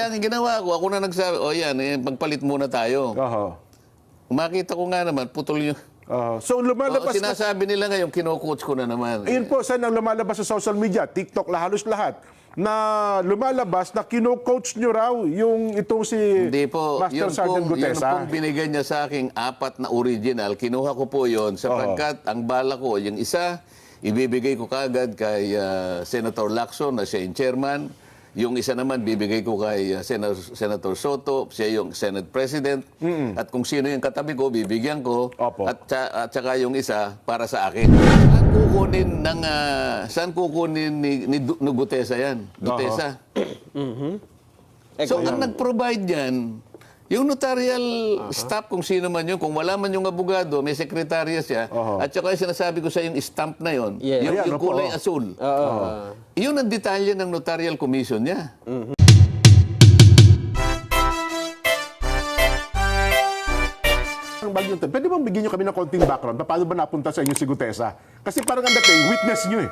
kaya ang ginawa ko, ako na nagsabi, yan, pagpalit muna tayo. Makita ko nga naman, putol yung... So lumalabas sinasabi nila ngayon, kino-coach ko na naman. Ayun po, saan ang lumalabas sa social media, TikTok, halos lahat, na lumalabas na kino-coach nyo raw yung itong si Hindi po, Master Sergeant Gutesa. Yun pong binigay niya sa aking 4 na original, kinuha ko po yon sapagkat ang bala ko, yung isa, ibibigay ko kagad kay Senator Lacson na siya yung chairman. Yung isa naman, bibigay ko kay Senator Soto, siya yung Senate President. At kung sino yung katabi ko, bibigyan ko. Opo. At saka yung isa, para sa akin. Saan kukunin ni Gutesa yan? Gutesa. So, ang nag-provide yan, yung notarial staff, kung sino man yun, kung wala man yung abogado, may sekretarya siya, at saka yung sinasabi ko sa yung stamp na yun, yung kulay asul. Yun ang detalye ng notarial commission niya. Pwede bang bigyan nyo kami ng konting background? Paano ba napunta sa inyo si Gutesa? Kasi parang ang dating, witness nyo eh.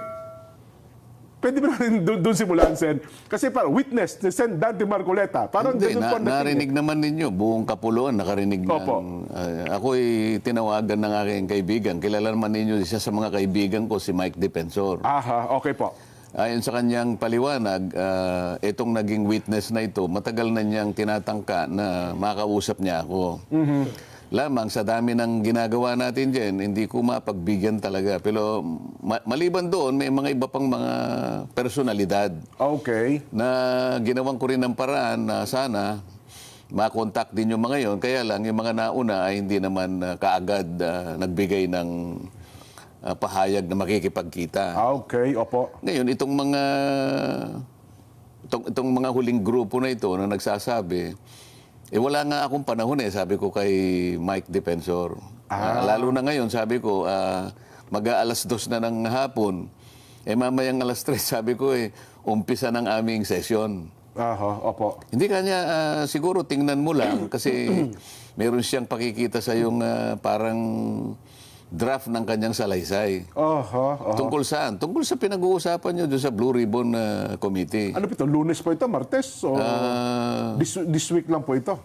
Pwede ba natin doon simulan, Sen? Kasi parang witness, Sen Dante Marcoleta. Parang Hindi, ganun po ang dating. narinig naman ninyo, buong Kapuluan, nakarinig Opo. ako'y tinawagan ng aking kaibigan. Kilala naman ninyo isa sa mga kaibigan ko, si Mike Defensor. Okay po. Ayon sa kanyang paliwanag, itong naging witness na ito, matagal na niyang tinatangka na makausap niya ako. Lamang sa dami ng ginagawa natin dyan, hindi ko mapagbigyan talaga. Pero maliban doon, may mga iba pang mga personalidad Okay. na ginawan ko rin ng paraan na sana makontak din yung mga yon. Kaya lang, yung mga nauna ay hindi naman kaagad nagbigay ng pahayag na makikipagkita. Okay, opo. Ngayon, itong mga huling grupo na ito na nagsasabi, wala nga akong panahon sabi ko kay Mike Defensor. Lalo na ngayon, sabi ko, mag-aalas 2 na ng hapon. Mamayang alas 3, sabi ko, umpisa ng aming session. Opo. Hindi kanya, siguro tingnan mo lang kasi meron siyang pakikita sa yung parang draft ng kanyang salaysay. Tungkol saan? Tungkol sa pinag-uusapan nyo doon sa Blue Ribbon Committee. Ano po ito? Lunes po ito? Martes? O this week lang po ito?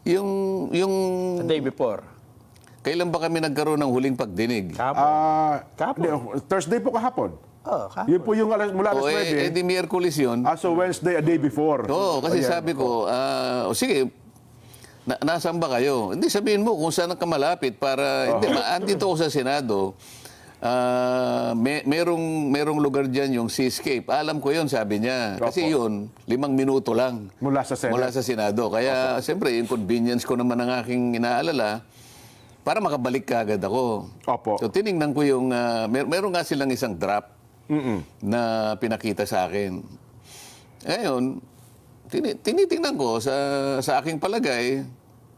Yung The day before. kailan ba kami nagkaroon ng huling pagdinig? Kahapon. Thursday po kahapon. Kahapon. Yun po yung mula alas 9. Di Miyerkules yun. So Wednesday, a day before. Oo, kasi sabi ko, sige, nasaan ba kayo? Hindi, sabihin mo kung saan ka malapit para, hindi, andito ako sa Senado, merong lugar dyan yung Seascape. Alam ko yun, sabi niya. Kasi yun, 5 minuto lang. Mula sa Senate. Mula sa Senado. Kaya, siyempre, inconvenience ko naman ang aking inaalala para makabalik ka agad ako. Opo. So, tiningnan ko yung, meron nga silang isang draft na pinakita sa akin. Ngayon, tinitingnan ko sa aking palagay,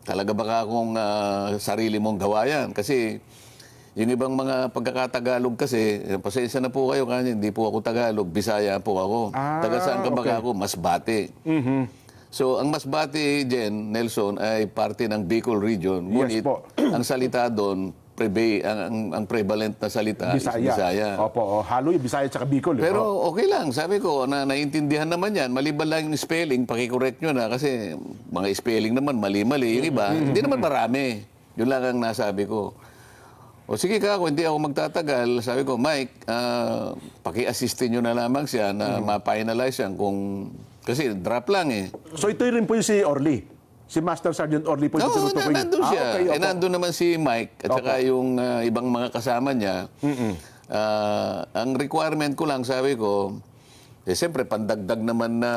talaga baka akong sarili mong gawa yan. Kasi yung ibang mga pagkakatagalog kasi, pasensya na po kayo kanya, hindi po ako Tagalog, Bisaya po ako. Taga saan ka baka ako? Masbate. So, ang Masbate, Jen, Nelson, ay parte ng Bicol Region. Ngunit, ang salita doon, ang prevalent na salita is Bisaya. Opo, halo yung Bisaya at Bicol. Pero okay lang, sabi ko, naiintindihan naman yan. Maliban lang yung spelling, pakicorrect nyo na kasi mga spelling naman, mali-mali. Yung iba, hindi naman marami. Yun lang ang nasabi ko. O sige ka, kung hindi ako magtatagal, sabi ko, Mike, paki-assistin nyo na lamang siya na ma-finalize yan kung... Kasi draft lang So ito rin po yung si Orly. Si Master Sergeant Orly po yung tinutukoy niya. Nandun siya. Okay, Nandun naman si Mike at saka yung ibang mga kasama niya. Ang requirement ko lang, sabi ko, siyempre, pandagdag naman na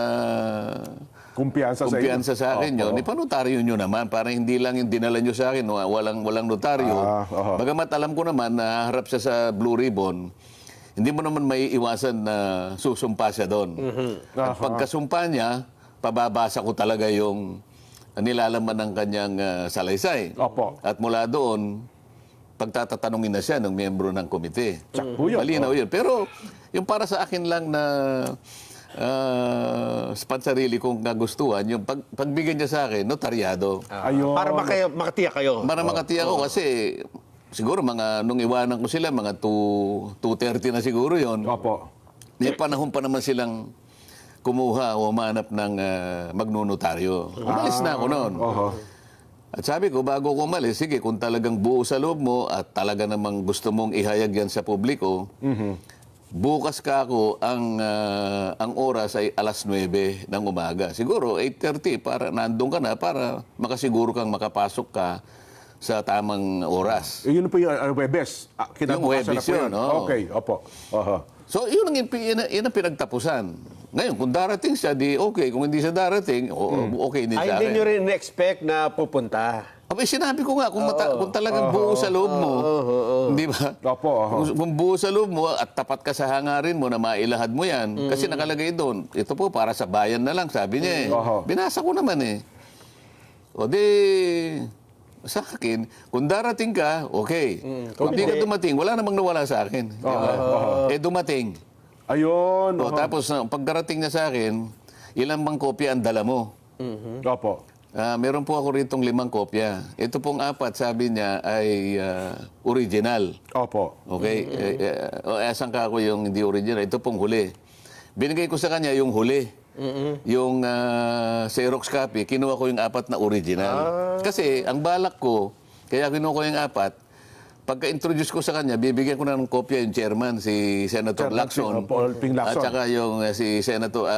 kumpiyansa sa akin yun. Ipanotaryo nyo naman. Para hindi lang yung dinala nyo sa akin, walang notaryo. Bagamat alam ko naman na harap siya sa Blue Ribbon, hindi mo naman may iwasan na susumpa siya doon. At pagkasumpa niya, pababasa ko talaga yung nilalaman ng kanyang salaysay. At mula doon, pagtatatanungin na siya ng miyembro ng komite. Malinaw yun. Pero yung para sa akin lang na pansarili kong kagustuhan, yung pagbigyan niya sa akin, notaryado. Para makatiyak kayo. Para makatiyak ko kasi siguro nung iwanan ko sila, mga 2:30 na siguro yon. Opo. May panahon pa naman silang kumuha o humanap ng magnunotaryo. Umalis na ako noon. At sabi ko, bago ko umalis, sige, kung talagang buo sa loob mo at talaga namang gusto mong ihayag yan sa publiko, bukas ka ako, ang oras ay alas 9 ng umaga. Siguro 8:30 para nandun ka na para makasiguro kang makapasok ka sa tamang oras. Yun po yung Webes. Yung Webes yun, oo. Okay, opo. So, yun ang pinagtapusan. Ngayon, kung darating siya, di okay. Kung hindi siya darating, okay din Ay, sa hindi akin. nyo rin expect na pupunta. Abay, sinabi ko nga, kung talagang buo sa loob mo, di ba? Opo. Kung buo sa loob mo at tapat ka sa hangarin mo na mailahad mo yan, kasi nakalagay doon, ito po para sa bayan na lang, sabi niya eh. Binasa ko naman eh. O di, sa akin, kung darating ka, okay. Kung di ka dumating, wala namang nawala sa akin. Di ba? Eh, dumating. Ayun. O, tapos, pagdarating niya sa akin, ilang bang kopya ang dala mo? Opo. Meron po ako ritong 5 kopya. Ito pong 4, sabi niya, ay original. Opo. Okay? Asan ka ako yung hindi original? Ito pong huli. Binigay ko sa kanya yung huli. Yung Xerox copy, kinuha ko yung 4 na original. Kasi ang balak ko, kaya kinuha ko yung 4, pagka-introduce ko sa kanya, bibigyan ko na ng kopya yung chairman, si Senator Lacson. Paul Ping Lacson. At saka yung si Senator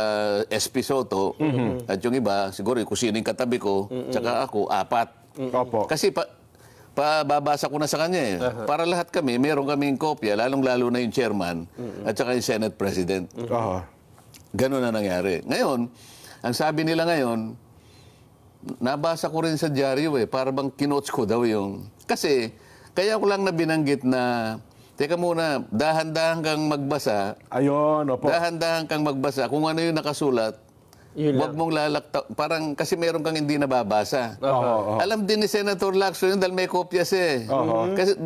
SP Soto. At yung iba, siguro yung kusining katabi ko, saka ako, 4. Opo. Kasi babasa ko na sa kanya eh. Para lahat kami, meron kaming kopya, lalong-lalo na yung chairman at saka yung Senate President. Ganun na nangyari. Ngayon, ang sabi nila ngayon, nabasa ko rin sa dyaryo eh, para bang kinotes ko daw yung... Kasi, kaya ko lang na binanggit na, teka muna, dahan-dahan kang magbasa, Ayun, opo. dahan-dahan kang magbasa, kung ano yung nakasulat, huwag mong lalakta. Parang kasi meron kang hindi nababasa. Alam din ni Senator Lacson yun dahil may kopya siya eh. Kasi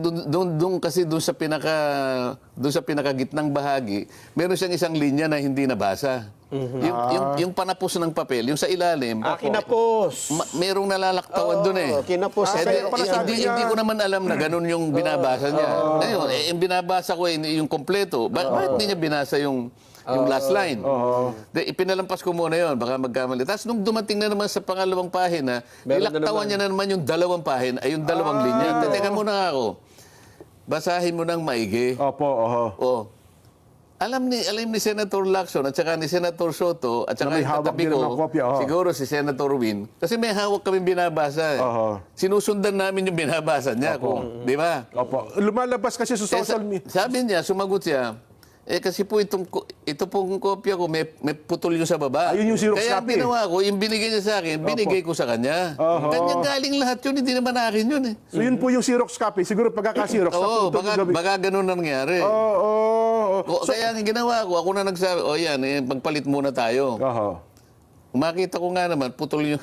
doon sa pinakagitnang bahagi, meron siyang isang linya na hindi nabasa. Yung panapos ng papel, yung sa ilalim. Kinapos. Merong nalalaktawan doon eh. Kinapos. kaya pala sabi niya. Hindi ko naman alam na ganun yung binabasa niya. Ngayon, yung binabasa ko yung kompleto. Bakit hindi niya binasa yung last line? Ipinalampas ko muna yon, baka magkamali. Tapos nung dumating na naman sa pangalawang pahina, nilaktawan niya na naman yung 2 pahina, ay yung 2 linya. Teka muna nga ako. Basahin mo ng maigi. Opo. Alam ni Senator Lacson at saka ni Senator Soto at saka Na may yung hawak katabi din ko, ng kopya, siguro si Senator Win, kasi may hawak kami binabasa. Sinusundan namin yung binabasa niya. Di ba? Opo. Lumalabas kasi sa social media. Sabi niya, sumagot siya, kasi po ito pong kopya ko, may putol yung sa baba. Ayun yung Xerox Kaya copy. ginawa ko, yung binigay niya sa akin, binigay ko sa kanya. Kanyang galing lahat yun, hindi naman akin yun eh. So yun po yung Xerox copy. Siguro pagkaka-Xerox. Oo, baka ganun na nangyari. Kaya ang ginawa ko, ako na nagsabi, yan, magpalit muna tayo. Makita ko nga naman, putol yung...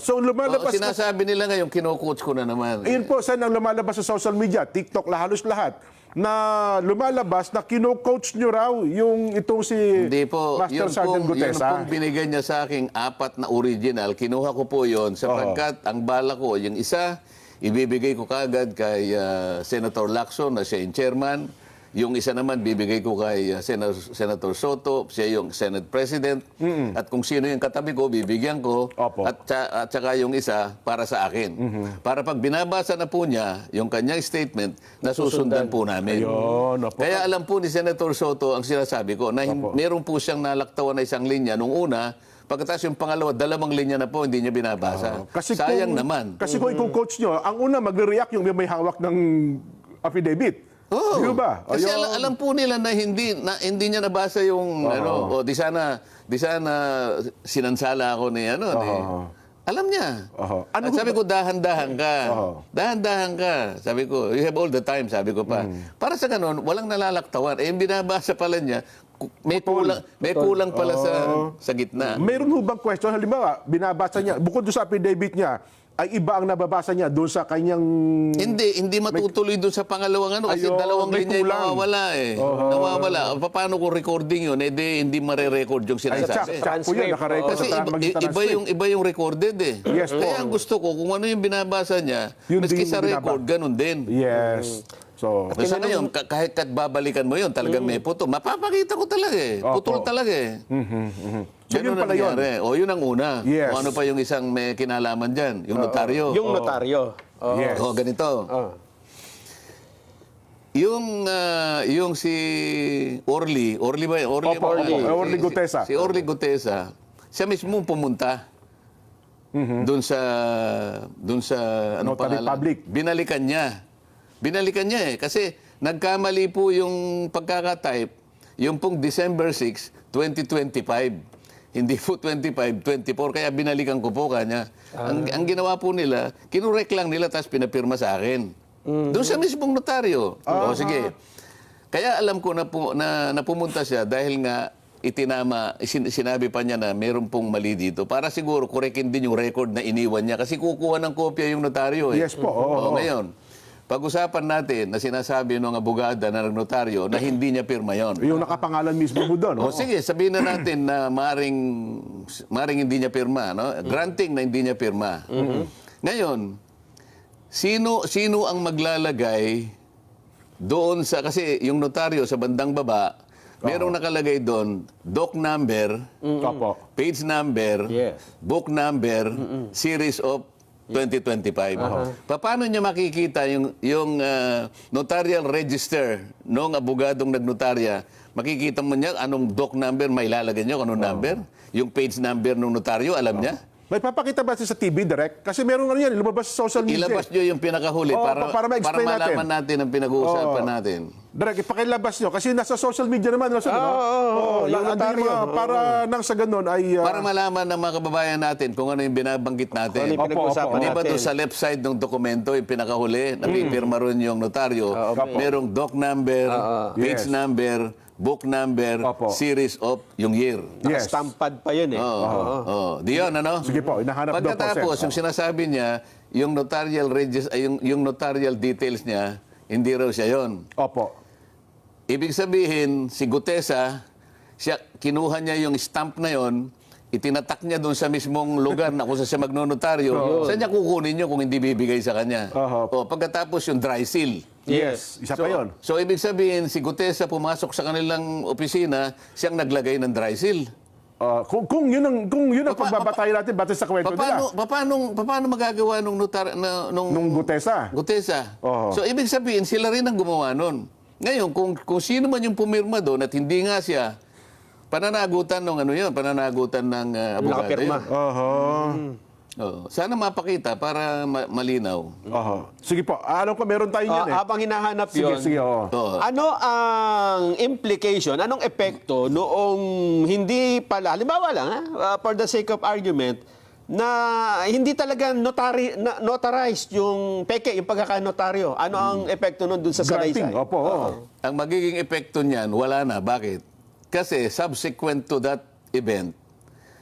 So lumalabas sinasabi nila ngayon, kino-coach ko na naman. Ayun po, saan ang lumalabas sa social media, TikTok, halos lahat, na lumalabas na kino-coach nyo raw yung itong si Hindi po, Master Sergeant yun Gutesa. pong binigay niya sa aking 4 na original, kinuha ko po yon sapagkat ang bala ko, yung isa, ibibigay ko kagad kay Senator Lacson na siya yung chairman. Yung isa naman, bibigay ko kay Senator Soto, siya yung Senate President. At kung sino yung katabi ko, bibigyan ko. Opo. At saka yung isa, para sa akin. Para pag binabasa na po niya, yung kanyang statement, nasusundan po namin. Ayun, opo. Kaya alam po ni Senator Soto ang sinasabi ko, na meron po siyang nalaktawan na isang linya nung una, pagkatapos yung pangalawa, 2 linya na po, hindi niya binabasa. Sayang naman. Kasi kung coach nyo, ang una magre-react yung may hawak ng affidavit. Oo. Di ba? Kasi alam po nila na hindi niya nabasa yung di sana sinansala ako ni alam niya. At sabi ko dahan-dahan ka. Dahan-dahan ka. Sabi ko, you have all the time, sabi ko pa. Para sa ganun, walang nalalaktawan. Yung binabasa pala niya, may kulang pala sa gitna. Meron ho bang question? Halimbawa, binabasa niya, bukod doon sa affidavit niya, ay iba ang nababasa niya doon sa kanyang... Hindi matutuloy doon sa pangalawang kasi Ayun, 2 may linya yung kulang. nawawala eh. Nawawala. Paano kung recording yun? Hindi mare-record yung sinasabi. Tsak po yan, nakarecord Kasi sa magitan ng script. iba yung recorded eh. Yes, po. Kaya ang gusto ko, kung ano yung binabasa niya, Yun maski din sa yung record, ganun din. Yes. So, Kasi ngayon, kahit babalikan mo yun, talagang may puto. Mapapakita ko talaga eh. Putol talaga eh. yun Ganun pala yun. nangyari. O, yun ang una. Yes. O ano pa yung isang may kinalaman dyan? Yung notaryo. Yung notaryo. Oo. Yes. O, ganito. Oo. Yung si Orly ba yun? Orly, Opo, ba? Orly Gutesa. Si Orly Gutesa, siya mismo pumunta doon sa ano Notary pangalan? public. Binalikan niya eh kasi nagkamali po yung pagkaka-type yung pong December 6, 2025. Hindi po 25, 24 kaya binalikan ko po kanya. Ang ginawa po nila, kinurek lang nila tapos pinapirma sa akin. Doon sa mismong notaryo. O sige. Kaya alam ko na pumunta siya dahil nga sinabi pa niya na meron pong mali dito para siguro korekin din yung record na iniwan niya kasi kukuha ng kopya yung notaryo eh. Yes po, oo. Ngayon, pag-usapan natin na sinasabi ng abogada na notaryo na hindi niya pirma yon. Yung nakapangalan mismo mo doon. O sige, sabihin na natin na maring hindi niya pirma, no? Granting na hindi niya pirma. Ngayon, sino ang maglalagay doon sa kasi yung notaryo sa bandang baba, merong nakalagay doon doc number, Opo. page number, Yes. book number, series of 2025. Paano niya makikita yung notarial register nung abogadong nagnotarya? Makikita mo niya anong doc number may ilalagay niyo, anong number? Yung page number ng notaryo, alam niya? May papakita ba siya sa TV direct? Kasi meron nga yan, lumabas sa social media. Ilabas niyo yung pinakahuli Oo, para ma-explain malaman natin ang pinag-uusapan natin. Direct, ipakilabas nyo. Kasi nasa social media naman. Nasa, yung notaryo. Para nang sa ganun ay... Para malaman ng mga kababayan natin kung ano yung binabanggit natin. Ano yung pinag-uusapan Di ba natin? doon sa left side ng dokumento, yung pinakahuli, napipirma ron yung notaryo, merong doc number, page Yes. number, book number, Opo. series of yung year. Yes. Nakastampad pa yun eh. Di yun, ano? Sige po, hinahanap daw po, Pagkatapos, sir. yung sinasabi niya, yung notarial yung notarial details niya, hindi raw siya yon. Opo. Ibig sabihin, si Gutesa, kinuha niya yung stamp na yon, itinatak niya doon sa mismong lugar na kung saan siya magnonotaryo, saan niya kukunin niyo kung hindi bibigay sa kanya? O, pagkatapos yung dry seal. Yes. Isa pa yun. So, ibig sabihin, si Gutesa pumasok sa kanilang opisina, siyang naglagay ng dry seal. Kung yun ang pagbabatayan natin batay sa kwento nila. Paano magagawa nung Nung Gutesa. Gutesa? Oo. So, ibig sabihin, sila rin ang gumawa nun. Ngayon, kung sino man yung pumirma doon at hindi nga siya, pananagutan ng pananagutan ng abogado Nakapirma. yun. Sana mapakita para malinaw. Sige po. Alam ko meron tayo yan eh. Habang hinahanap yun, Sige, oo. ano ang implication, anong epekto noong hindi pala, halimbawa lang, for the sake of argument, na hindi talaga notarized yung peke, yung pagkakanotaryo. Ano ang epekto nun dun sa Granting. salaysay? Opo. Ang magiging epekto niyan, wala na. Bakit? Kasi subsequent to that event,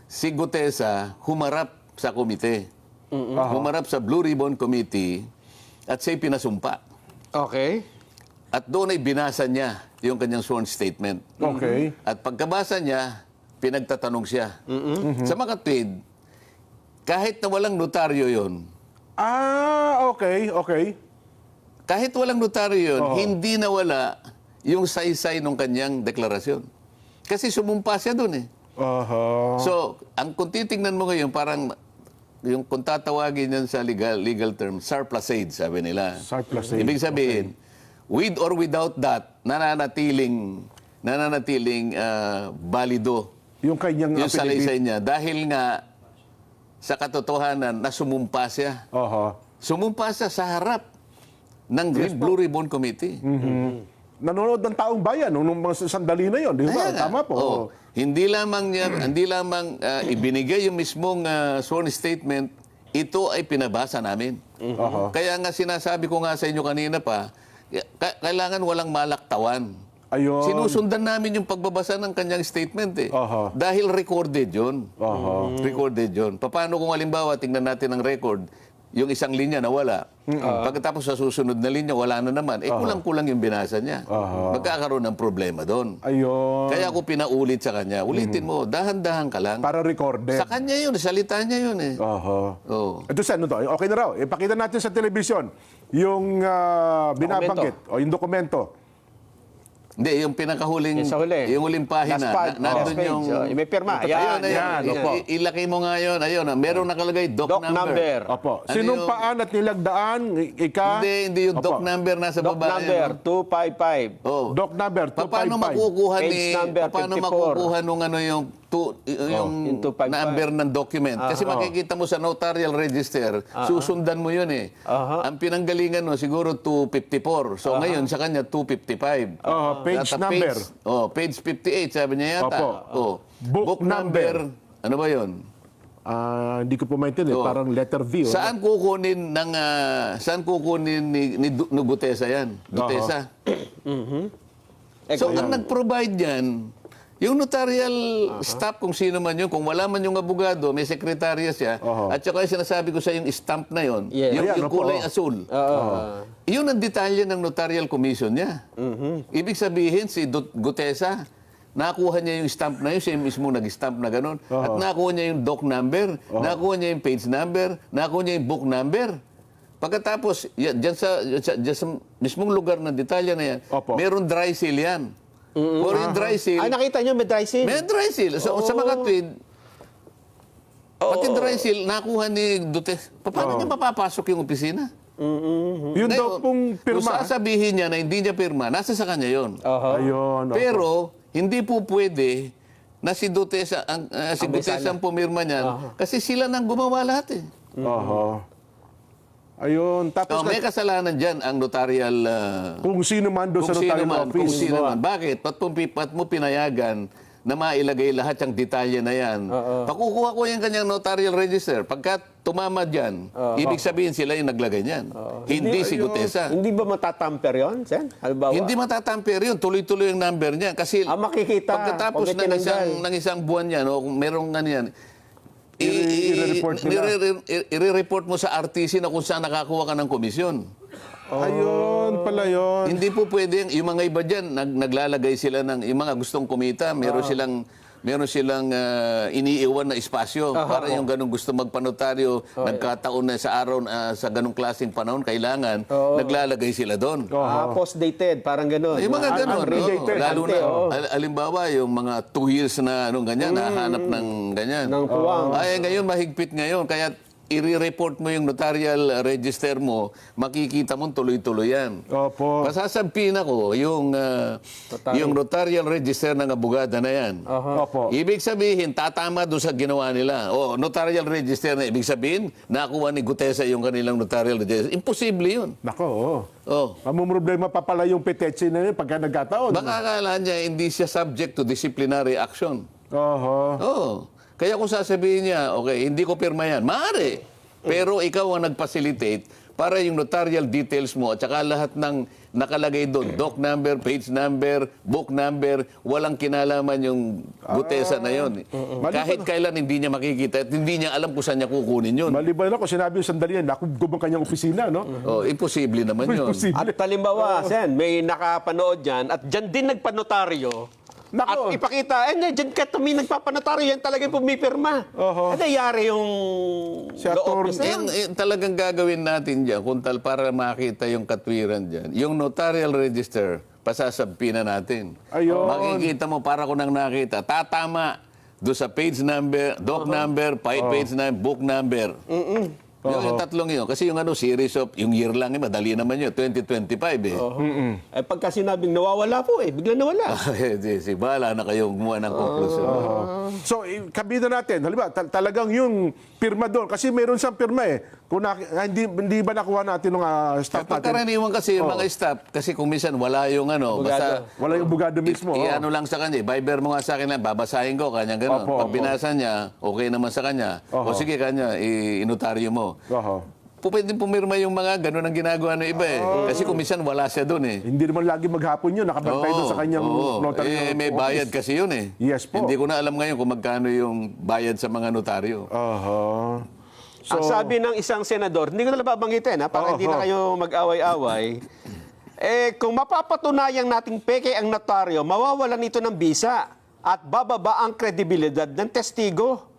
si Gutesa humarap sa komite. Humarap sa Blue Ribbon Committee at siya'y pinasumpa. Okay. At doon ay binasa niya yung kanyang sworn statement. Okay. At pagkabasa niya, pinagtatanong siya. Sa makatwid, kahit na walang notaryo yon, Okay. kahit walang notaryo yun, hindi nawala yung saysay ng kanyang deklarasyon. Kasi sumumpa siya doon eh. So, kung titingnan mo ngayon, parang kung tatawagin yan sa legal term, surplusage, sabi nila. Surplusage, Ibig sabihin, with or without that, nananatiling balido Yung kanyang yung affidavit. salaysay niya dahil nga sa katotohanan na sumumpa siya. Sumumpa siya sa harap ng Blue Ribbon Committee. Nanonood ng taong bayan nung mga sandali na yon, di ba? Kaya nga. Tama po. Hindi lamang ibinigay yung mismong sworn statement, ito ay pinabasa namin. Kaya nga sinasabi ko nga sa inyo kanina pa, kailangan walang malaktawan. Ayun. Sinusundan namin yung pagbabasa ng kanyang statement eh. Dahil recorded yun. Recorded yun. Paano kung halimbawa, tingnan natin ang record, yung isang linya nawala. Pagkatapos sa susunod na linya, wala na naman. Kulang-kulang yung binasa niya. Magkakaroon ng problema doon. Ayun. Kaya ako pinaulit sa kanya, ulitin mo, dahan-dahan ka lang. Para recorded. Sa kanya yun, salita niya yun eh. Ito sa ano to? Okay na raw. Ipakita natin sa telebisyon yung binabanggit o yung dokumento. Hindi, yung pinakahuling, Yung sa huli. yung huling pahina, Last page. May pirma. Ayun, Yan, opo. ilaki mo nga yun. Ayun, meron nakalagay doc, Doc number. Opo. Ano Sinumpaan at nilagdaan, Hindi yung doc Opo. number nasa Doc baba. number Yan, 255. oh. Doc number Paano 255. makukuha Page number paano 54. makukuha nung ano yung yung yung 255. number ng document? Kasi makikita mo sa notarial register, susundan mo yun eh. Ang pinanggalingan mo siguro 254. So ngayon sa kanya 255. Page Data number. Page 58 sabi niya yata. Opo. Oh. Book number. Ano ba 'yon? Hindi ko po maintindihan. Parang letter V. Saan kukunin ni Gutesa yan? Gutesa. So, ang nag-provide yan, yung notarial staff, kung sino man yun, kung wala man yung abogado, may sekretarya siya, at saka yung sinasabi ko sa yung stamp na yun, Yes. yung, Ayan, yung opo. kulay asul. Yun ang detalye ng notarial commission niya. Ibig sabihin, si Gutesa, nakuha niya yung stamp na yun, siya mismo nag-stamp na gano'n, at nakuha niya yung doc number, nakuha niya yung page number, nakuha niya yung book number. Pagkatapos, dyan sa mismong lugar ng detalye na yan, Opo. meron dry seal yan. Or yung dry seal, Ay, nakita nyo, may dry seal. may dry seal. So, sa mga tweet, pati dry seal, nakuha ni Duterte. Paano niya mapapasok yung opisina? Yun daw pong Kung pirma. sasabihin niya na hindi niya pirma, nasa sa kanya yun. Ayun. opo. Pero, hindi po pwede na si Duterte ang pumirma niyan kasi sila nang gumawa lahat eh. Ayun. Tapos, So, may kasalanan dyan ang notarial kung sino man doon sa kung sino notarial man, kung office. sino man. Bakit? Ba't mo pinayagan na mailagay lahat yung detalye na yan? Pakukuha ko yung kanyang notarial register. Pagka tumama dyan, ibig sabihin sila yung naglagay niyan. Hindi si Gutesa. Hindi ba matatamper yun, Sen? Halimbawa? Hindi matatamper yun. Tuloy-tuloy yung number niya. Kasi makikita. pagkatapos Pag ng isang buwan yan, o kung merong ano yan, I-report nila. i-report mo sa RTC na kung saan nakakuha ka ng komisyon. Ayun pala yun. Hindi po pwede, yung mga iba dyan, naglalagay sila ng, yung mga gustong kumita, meron silang iniiwan na espasyo para yung ganong gusto magpanotaryo, nagkataon na sa araw, sa ganong klaseng panahon, kailangan, naglalagay sila doon. Post-dated, parang gano'n. Yung mga ganon, Unrelated. lalo na, alimbawa, yung mga 2 years na anong ganyan, nahanap ng ganyan. Ng puwang. Ay, ngayon, mahigpit ngayon, kaya i-report mo yung notarial register mo, makikita mo tuloy-tuloy yan. Opo. Pasasabihin ako, yung notarial register ng abogada na yan. Opo. Ibig sabihin, tatama doon sa ginawa nila. O, notarial register na, ibig sabihin, nakuha ni Gutesa yung kanilang notarial register. Imposible yun. Nako, oo. Oh. Ang problema pa pala yung petetse na yun pagka nagkataon. Baka akala niya hindi siya subject to disciplinary action. Oo. Kaya kung sasabihin niya, okay, hindi ko pirma yan, maaari. Pero ikaw ang nag-facilitate para yung notarial details mo at saka lahat ng nakalagay doon, doc number, page number, book number, walang kinalaman yung Gutesa na yun. Kahit kailan hindi niya makikita at hindi niya alam kung saan niya kukunin yun. Maliban ako, sinabi yung sandali yan, nakugub ang kanyang opisina, no? Oh, imposible naman yun. Imposible. At halimbawa, Sen, may nakapanood dyan at dyan din nagpanotaryo. Nako. At ipakita, dyan ka tumi nagpapanotaryo, yan talaga yung pumipirma. Yari yung Si law attorney. office na yun. Talagang gagawin natin dyan, para makita yung katwiran dyan. Yung notarial register, pasasabpi na natin. Ayun. Makikita mo, para ko nang nakita, tatama doon sa page number, doc number, page number, book number. Yung tatlong yun. Kasi yung series of, yung year lang, madali naman yun, 2025 eh. Pagka sinabing nawawala po bigla nawala. Si bahala na kayong gumawa ng conclusion. So, kabida natin, halimbawa, talagang yung pirma doon, kasi meron siyang pirma eh. Kung hindi ba nakuha natin ng staff natin? Pagkaraniwan kasi yung mga staff, kasi kung minsan wala yung basta Wala yung bugado mismo. i-ano lang sa kanya, Viber mo nga sa akin lang, babasahin ko, kanyang gano'n. Opo, Pag binasa niya, okay naman sa kanya. O sige, kanya, inotaryo mo. Pwede pumirma yung mga gano'n ang ginagawa ng iba eh. Kasi kung minsan wala siya doon eh. Hindi naman lagi maghapon yun, nakabantay doon sa kanyang notary. May bayad kasi yun eh. Yes po. Hindi ko na alam ngayon kung magkano yung bayad sa mga notaryo. Ang sabi ng isang senador, hindi ko na babanggitin para hindi na kayo mag-away-away. Kung mapapatunayang nating peke ang notaryo, mawawalan ito ng bisa at bababa ang kredibilidad ng testigo.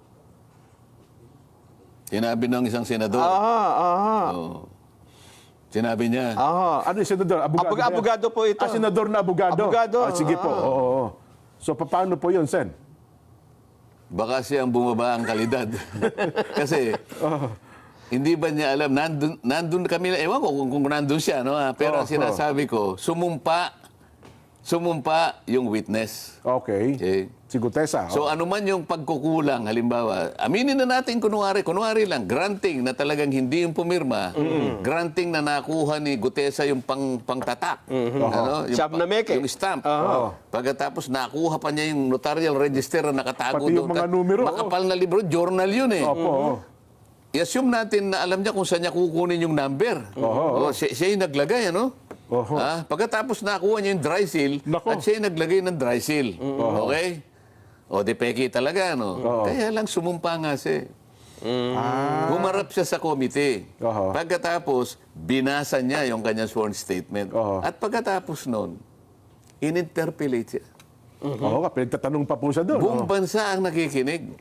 Sinabi ng isang senador. Aha. Oo. Sinabi niya. Ano yung senador? Abogado, ba yan? Abogado po ito. Senador na abogado. Abogado. Sige po. Oo. So, paano po yun, Sen? Baka siyang bumaba ang kalidad. Kasi, hindi ba niya alam, nandun kami, ewan ko kung nandun siya, no? Pero ang sinasabi ko, sumumpa yung witness. Okay. Okay? Si Gutesa. So ano man yung pagkukulang, halimbawa, aminin na natin kunwari lang, granting na talagang hindi yung pumirma, granting na nakuha ni Gutesa yung pangtatak. Ano? Yung, Siyam na meke. yung stamp. Pagkatapos nakuha pa niya yung notarial register na nakatago Pati doon. yung mga numero, Makapal na libro, journal yun eh. Opo. I-assume natin na alam niya kung saan niya kukunin yung number. Siya yung naglagay, ano? Pagkatapos nakuha niya yung dry seal, Nako. at siya yung naglagay ng dry seal. Okay? O, di peki talaga, no? Kaya lang sumumpa nga siya. Humarap siya sa komite. Pagkatapos, binasa niya yung kanyang sworn statement. At pagkatapos nun, in-interpellate siya. Oo, pinagtatanong pa po siya doon. Buong bansa ang nakikinig.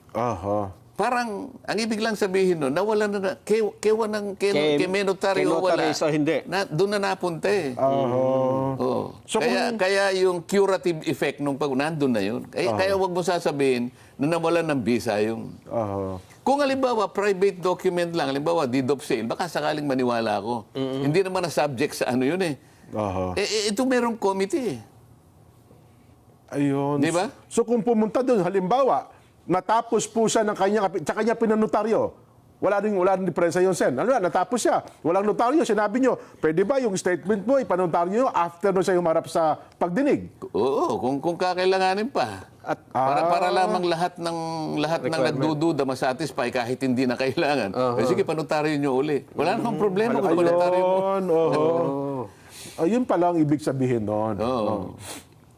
Parang, ang ibig lang sabihin nun, nawala na, kay Menotaryo wala. Kay hindi. Doon na napunta eh. Oo. So kaya yung curative effect nung nandun na yun. Kaya wag mo sasabihin na nawalan ng visa yung... Kung halimbawa, private document lang, halimbawa, deed of sale, baka sakaling maniwala ako. Hindi naman na subject sa ano yun eh. Ito merong committee eh. Ayun. Di ba? So kung pumunta doon, halimbawa, natapos po siya ng kanya pinanotaryo, wala rin diferensya yun, Sen. Ano yan, natapos siya. Walang notaryo. Sinabi nyo, pwede ba yung statement mo, ipanotaryo nyo after no siya humarap sa pagdinig? Oo, kung kakailanganin pa. At para lamang lahat ng nagdududa masatisfy kahit hindi na kailangan. Sige, panotaryo nyo uli. Wala namang problema kung panotaryo mo. Ayun pala ang ibig sabihin noon.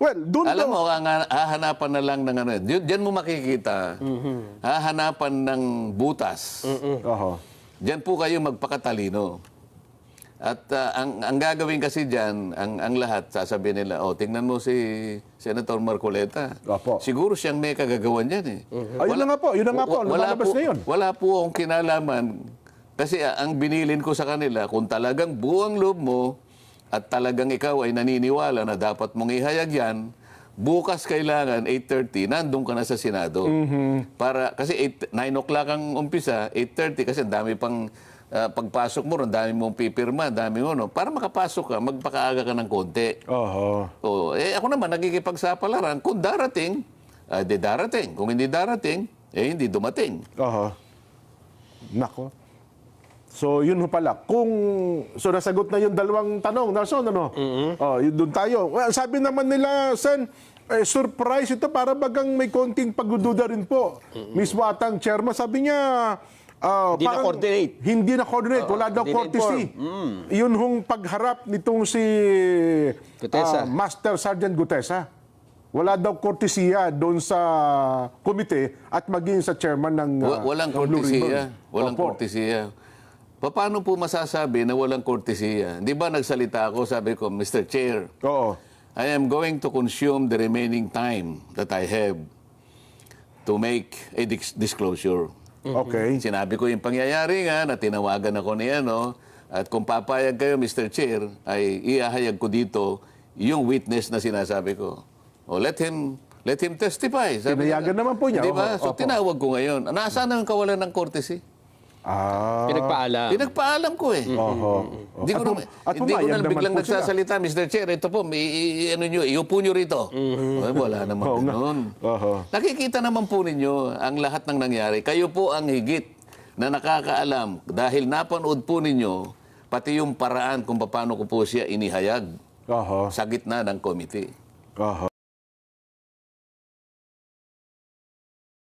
Well, doon Alam mo, hahanapan na lang ng ano. Diyan mo makikita, hahanapan ng butas. Diyan po kayo magpakatalino. At ang gagawin kasi diyan, ang lahat, sasabihin nila, tingnan mo si Senator Marcoleta. Siguro siyang may kagagawan yan eh. Ayun na nga po, lumalabas ngayon. Wala po akong kinalaman. Kasi ang binilin ko sa kanila, kung talagang buwang loob mo, at talagang ikaw ay naniniwala na dapat mong ihayag yan, bukas kailangan 8:30, nandun ka na sa Senado. Kasi 9 o'clock ang umpisa, 8:30, kasi dami pang pagpasok mo, dami mong pipirma, dami mo, no? Para makapasok ka, magpakaaga ka ng konti. Ako naman, nagikipagsapalaran, kung darating, di darating. Kung hindi darating, hindi dumating. Nako. So, yun ho pala. So, nasagot na yung dalawang tanong. Nelson, ano? Yun doon tayo. Well, sabi naman nila, Sen, surprise ito para bagang may konting pagdududa rin po. Mismo atang chairman, sabi niya, Hindi na-coordinate. Hindi na-coordinate. Wala daw hindi courtesy. Yun hong pagharap nitong si Gutesa. Master Sergeant Gutesa. Wala daw kortesiya doon sa komite at maging sa chairman ng Walang ng Blue kortesiya. Ribbon. Walang Opo. kortesiya. Paano po masasabi na walang kortesiya? Di ba nagsalita ako, sabi ko, Mr. Chair, I am going to consume the remaining time that I have to make a disclosure. Okay. Sinabi ko yung pangyayari nga na tinawagan ako ni ano, at kung papayag kayo, Mr. Chair, ay iahayag ko dito yung witness na sinasabi ko. Let him testify. Tinayagan naman po niya. Di ba? So Opo. tinawag ko ngayon. Nasaan ang kawalan ng courtesy? Pinagpaalam ko eh. Hindi ko na biglang nagsasalita, Mr. Chair, ito po, iupo nyo rito. Wala naman ganun. Nakikita naman po ninyo ang lahat ng nangyari. Kayo po ang higit na nakakaalam dahil napanood po ninyo pati yung paraan kung paano ko po siya inihayag sa gitna ng committee.